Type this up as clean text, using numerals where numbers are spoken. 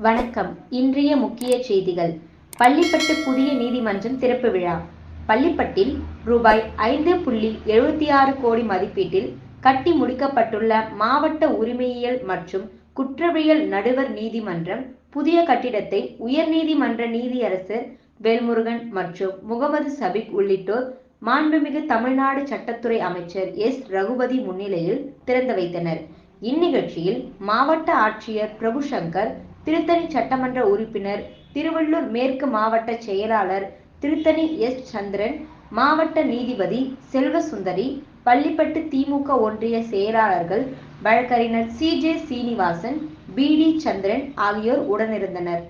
வணக்கம். இன்றைய முக்கிய செய்திகள். பள்ளிப்பட்டு புதிய நீதிமன்றம் திறப்பு விழா. பள்ளிப்பட்டில் ரூபாய் 5.76 கோடி மதிப்பீட்டில் கட்டி முடிக்கப்பட்டுள்ள மாவட்ட உரிமையியல் மற்றும் குற்றவியல் நடுவர் நீதிமன்றம் புதிய கட்டிடத்தை உயர்நீதிமன்ற நீதியரசர் வேல்முருகன் மற்றும் முகமது சபிக் உள்ளிட்டோர் மாண்புமிகு தமிழ்நாடு சட்டத்துறை அமைச்சர் எஸ். ரகுபதி முன்னிலையில் திறந்து வைத்தனர். இந்நிகழ்ச்சியில் மாவட்ட ஆட்சியர் பிரபுசங்கர், திருத்தணி சட்டமன்ற உறுப்பினர், திருவள்ளூர் மேற்கு மாவட்ட செயலாளர் திருத்தணி எஸ். சந்திரன், மாவட்ட நீதிபதி செல்வசுந்தரி, பள்ளிப்பட்டு திமுக ஒன்றிய செயலாளர்கள் வழக்கறிஞர் C. J. Seenivasan, P. D. Chandran ஆகியோர் உடனிருந்தனர்.